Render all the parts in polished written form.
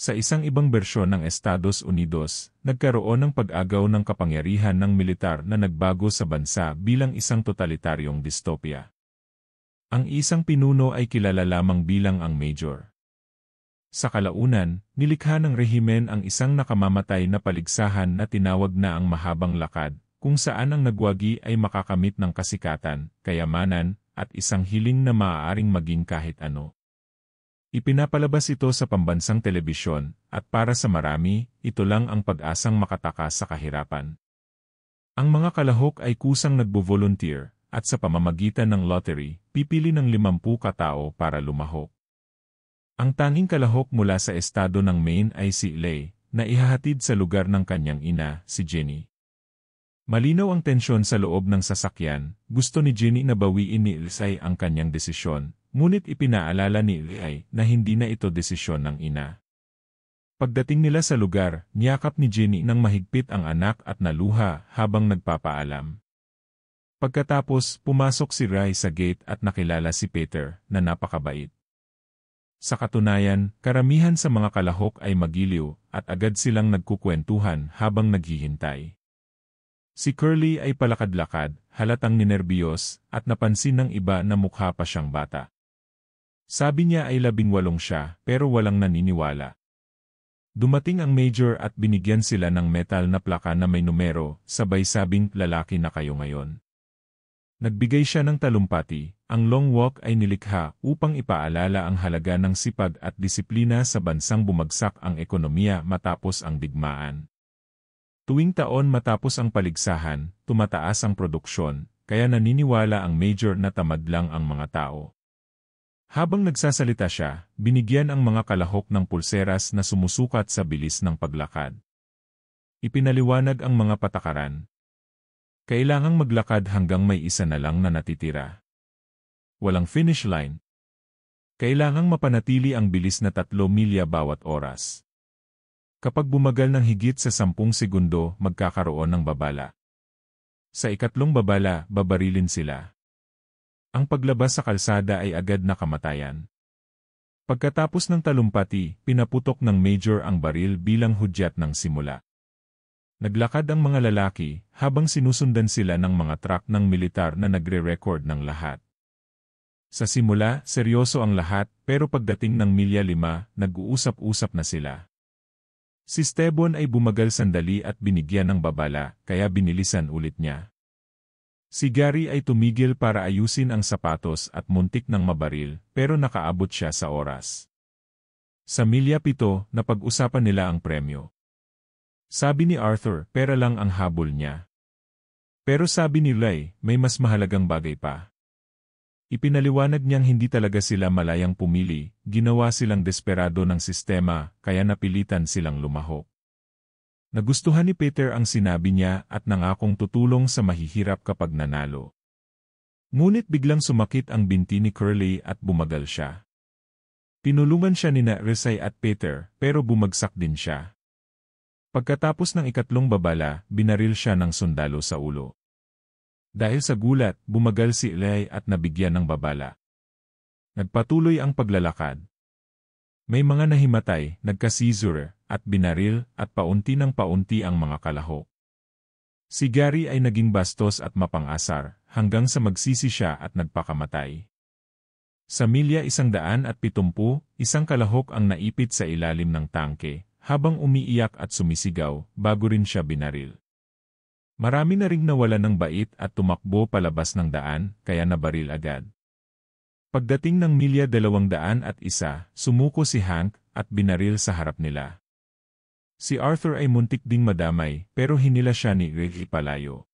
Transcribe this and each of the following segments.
Sa isang ibang bersyon ng Estados Unidos, nagkaroon ng pag-agaw ng kapangyarihan ng militar na nagbago sa bansa bilang isang totalitaryong dystopia. Ang isang pinuno ay kilala lamang bilang ang Major. Sa kalaunan, nilikha ng rehimen ang isang nakamamatay na paligsahan na tinawag na ang Mahabang Lakad, kung saan ang nagwagi ay makakamit ng kasikatan, kayamanan, at isang hiling na maaaring maging kahit ano. Ipinapalabas ito sa pambansang telebisyon, at para sa marami, ito lang ang pag-asang makatakas sa kahirapan. Ang mga kalahok ay kusang nagbo-volunteer, at sa pamamagitan ng lottery, pipili ng 50 katao para lumahok. Ang tanging kalahok mula sa estado ng Maine ay si Lay, na ihahatid sa lugar ng kanyang ina, si Jenny. Malinaw ang tensyon sa loob ng sasakyan, gusto ni Jenny na bawiin ni Ilsay ang kanyang desisyon, ngunit ipinaalala ni Ilsay na hindi na ito desisyon ng ina. Pagdating nila sa lugar, niyakap ni Jenny ng mahigpit ang anak at naluha habang nagpapaalam. Pagkatapos, pumasok si Ray sa gate at nakilala si Peter, na napakabait. Sa katunayan, karamihan sa mga kalahok ay magiliw, at agad silang nagkukwentuhan habang naghihintay. Si Curly ay palakad-lakad, halatang ninerbiyos, at napansin ng iba na mukha pa siyang bata. Sabi niya ay 18 siya, pero walang naniniwala. Dumating ang Major at binigyan sila ng metal na plaka na may numero, sabay sabing lalaki na kayo ngayon. Nagbigay siya ng talumpati. Ang long walk ay nilikha upang ipaalala ang halaga ng sipag at disiplina sa bansang bumagsak ang ekonomiya matapos ang digmaan. Tuwing taon matapos ang paligsahan, tumataas ang produksyon, kaya naniniwala ang Major na tamad lang ang mga tao. Habang nagsasalita siya, binigyan ang mga kalahok ng pulseras na sumusukat sa bilis ng paglakad. Ipinaliwanag ang mga patakaran. Kailangang maglakad hanggang may isa na lang na natitira. Walang finish line. Kailangang mapanatili ang bilis na 3 milya bawat oras. Kapag bumagal ng higit sa 10 segundo, magkakaroon ng babala. Sa ikatlong babala, babarilin sila. Ang paglabas sa kalsada ay agad na kamatayan. Pagkatapos ng talumpati, pinaputok ng Major ang baril bilang hudyat ng simula. Naglakad ang mga lalaki, habang sinusundan sila ng mga truck ng militar na nagre-record ng lahat. Sa simula, seryoso ang lahat, pero pagdating ng milya 5, nag-uusap-usap na sila. Si Stebon ay bumagal sandali at binigyan ng babala, kaya binilisan ulit niya. Si Gary ay tumigil para ayusin ang sapatos at muntik ng mabaril, pero nakaabot siya sa oras. Sa milya 7, napag-usapan nila ang premyo. Sabi ni Arthur, pera lang ang habol niya. Pero sabi ni Ray, may mas mahalagang bagay pa. Ipinaliwanag niyang hindi talaga sila malayang pumili, ginawa silang desperado ng sistema, kaya napilitan silang lumahok. Nagustuhan ni Peter ang sinabi niya at nangakong tutulong sa mahihirap kapag nanalo. Ngunit biglang sumakit ang binti ni Curly at bumagal siya. Tinulungan siya ni Resay at Peter, pero bumagsak din siya. Pagkatapos ng ikatlong babala, binaril siya ng sundalo sa ulo. Dahil sa gulat, bumagal si Eli at nabigyan ng babala. Nagpatuloy ang paglalakad. May mga nahimatay, nagka-seizure, at binaril, at paunti ng paunti ang mga kalahok. Si Gary ay naging bastos at mapang-asar, hanggang sa magsisi siya at nagpakamatay. Sa milya 170, isang kalahok ang naipit sa ilalim ng tangke, habang umiiyak at sumisigaw, bago rin siya binaril. Marami na ring nawala ng bait at tumakbo palabas ng daan, kaya nabaril agad. Pagdating ng milya 201, sumuko si Hank at binaril sa harap nila. Si Arthur ay muntik ding madamay, pero hinila siya ni Ricky palayo.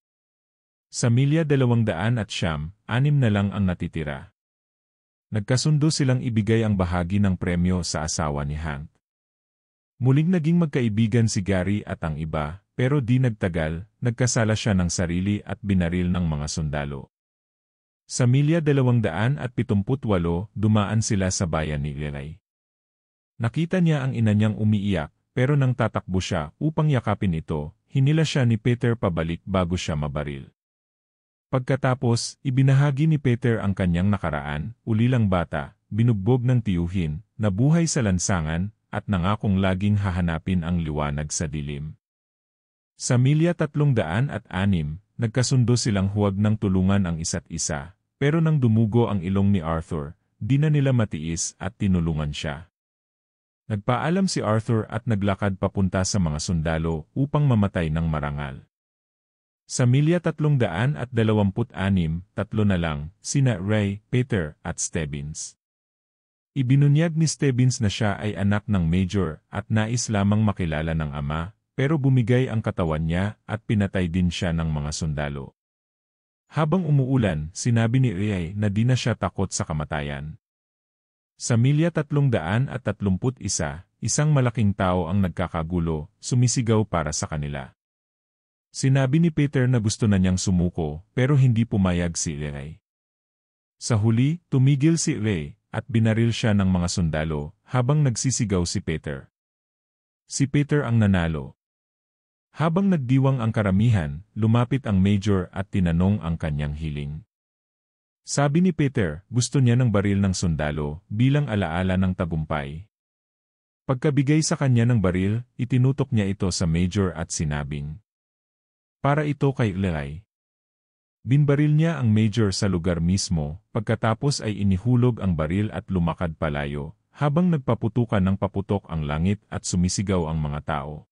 Sa milya 200, 6 na lang ang natitira. Nagkasundo silang ibigay ang bahagi ng premyo sa asawa ni Hank. Muling naging magkaibigan si Gary at ang iba, pero di nagtagal, nagkasala siya ng sarili at binaril ng mga sundalo. Sa milya 278, dumaan sila sa bayan ni Eli. Nakita niya ang ina niyang umiiyak, pero nang tatakbo siya upang yakapin ito, hinila siya ni Peter pabalik bago siya mabaril. Pagkatapos, ibinahagi ni Peter ang kanyang nakaraan, ulilang bata, binugbog ng tiyuhin, nabuhay sa lansangan, at nangakong laging hahanapin ang liwanag sa dilim. Sa milya 306, nagkasundo silang huwag nang tulungan ang isa't isa, pero nang dumugo ang ilong ni Arthur, di na nila matiis at tinulungan siya. Nagpaalam si Arthur at naglakad papunta sa mga sundalo upang mamatay ng marangal. Sa milya 326, tatlo na lang, sina Ray, Peter, at Stebbins. Ibinunyag ni Stebbins na siya ay anak ng Major at nais lamang makilala ng ama, pero bumigay ang katawan niya at pinatay din siya ng mga sundalo. Habang umuulan, sinabi ni Ray na di na siya takot sa kamatayan. Sa milya 331, isang malaking tao ang nagkakagulo, sumisigaw para sa kanila. Sinabi ni Peter na gusto na niyang sumuko, pero hindi pumayag si Ray. Sa huli, tumigil si Ray, at binaril siya ng mga sundalo, habang nagsisigaw si Peter. Si Peter ang nanalo. Habang nagdiwang ang karamihan, lumapit ang Major at tinanong ang kanyang hiling. Sabi ni Peter, gusto niya ng baril ng sundalo, bilang alaala ng tagumpay. Pagkabigay sa kanya ng baril, itinutok niya ito sa Major at sinabing, para ito kay Ray. Binbaril niya ang Major sa lugar mismo, pagkatapos ay inihulog ang baril at lumakad palayo, habang nagpaputukan ng paputok ang langit at sumisigaw ang mga tao.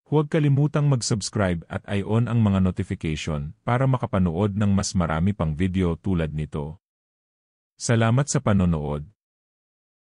Huwag kalimutang mag-subscribe at i-on ang mga notification para makapanood ng mas marami pang video tulad nito. Salamat sa panonood.